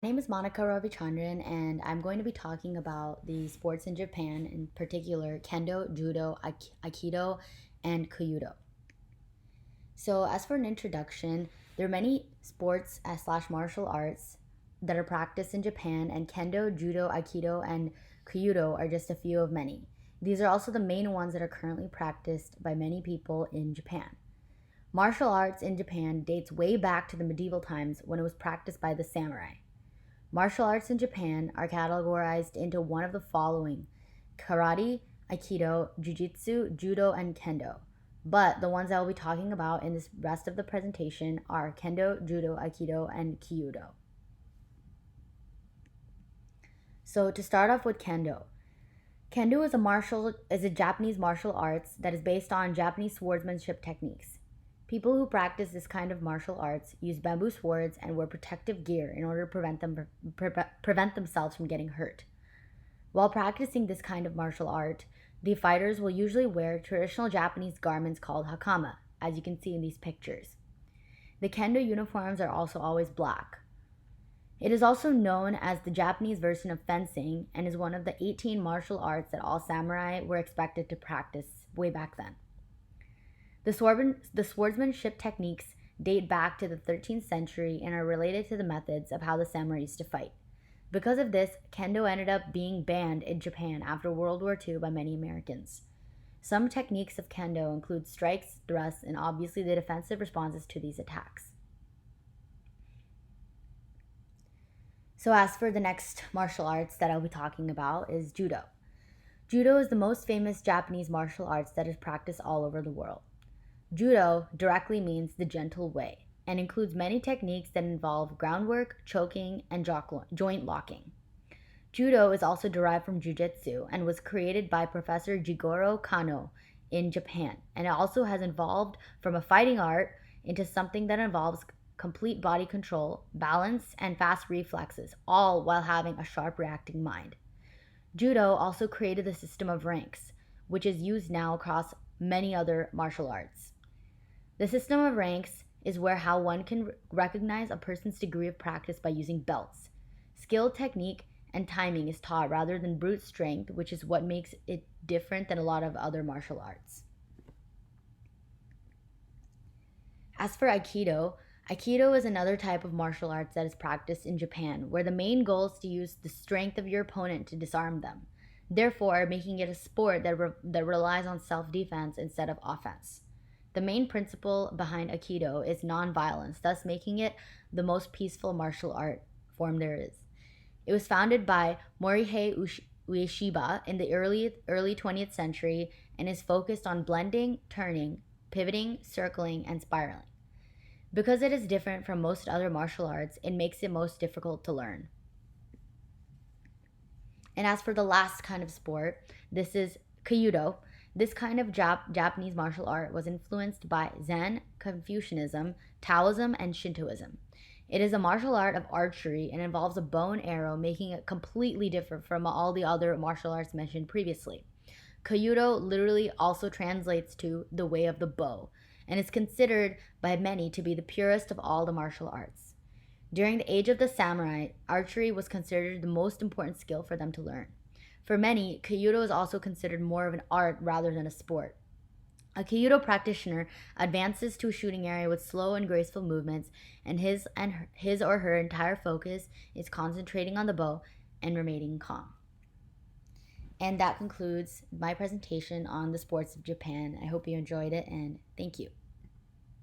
My name is Monica Ravichandran, and I'm going to be talking about the sports in Japan, in particular Kendo, Judo, Aikido, and Kyudo. So, as for an introduction, there are many sports slash martial arts that are practiced in Japan, and Kendo, Judo, Aikido, and Kyudo are just a few of many. These are also the main ones that are currently practiced by many people in Japan. Martial arts in Japan dates way back to the medieval times when it was practiced by the samurai. Martial arts in Japan are categorized into one of the following: karate, aikido, jiu-jitsu, judo, and kendo. But the ones I will be talking about in this rest of the presentation are kendo, judo, aikido, and kyudo. So to start off with kendo. Kendo is a Japanese martial arts that is based on Japanese swordsmanship techniques. People who practice this kind of martial arts use bamboo swords and wear protective gear in order to prevent themselves from getting hurt. While practicing this kind of martial art, the fighters will usually wear traditional Japanese garments called hakama, as you can see in these pictures. The kendo uniforms are also always black. It is also known as the Japanese version of fencing and is one of the 18 martial arts that all samurai were expected to practice way back then. The swordsmanship techniques date back to the 13th century and are related to the methods of how the samurai used to fight. Because of this, kendo ended up being banned in Japan after World War II by many Americans. Some techniques of kendo include strikes, thrusts, and obviously the defensive responses to these attacks. So as for the next martial arts that I'll be talking about is judo. Judo is the most famous Japanese martial arts that is practiced all over the world. Judo directly means the gentle way and includes many techniques that involve groundwork, choking, and joint locking. Judo is also derived from jiu-jitsu and was created by Professor Jigoro Kano in Japan, and it also has evolved from a fighting art into something that involves complete body control, balance, and fast reflexes, all while having a sharp reacting mind. Judo also created the system of ranks, which is used now across many other martial arts. The system of ranks is where how one can recognize a person's degree of practice by using belts. Skill, technique, and timing is taught rather than brute strength, which is what makes it different than a lot of other martial arts. As for Aikido, Aikido is another type of martial arts that is practiced in Japan, where the main goal is to use the strength of your opponent to disarm them, therefore making it a sport that relies on self-defense instead of offense. The main principle behind Aikido is non-violence, thus making it the most peaceful martial art form there is. It was founded by Morihei Ueshiba in the early 20th century and is focused on blending, turning, pivoting, circling, and spiraling. Because it is different from most other martial arts, it makes it most difficult to learn. And as for the last kind of sport, this is Kyudo. This kind of Japanese martial art was influenced by Zen, Confucianism, Taoism, and Shintoism. It is a martial art of archery and involves a bow and arrow, making it completely different from all the other martial arts mentioned previously. Kyudo literally also translates to the way of the bow and is considered by many to be the purest of all the martial arts. During the age of the samurai, archery was considered the most important skill for them to learn. For many, Kyudo is also considered more of an art rather than a sport. A Kyudo practitioner advances to a shooting area with slow and graceful movements, and his or her entire focus is concentrating on the bow and remaining calm. And that concludes my presentation on the sports of Japan. I hope you enjoyed it, and thank you.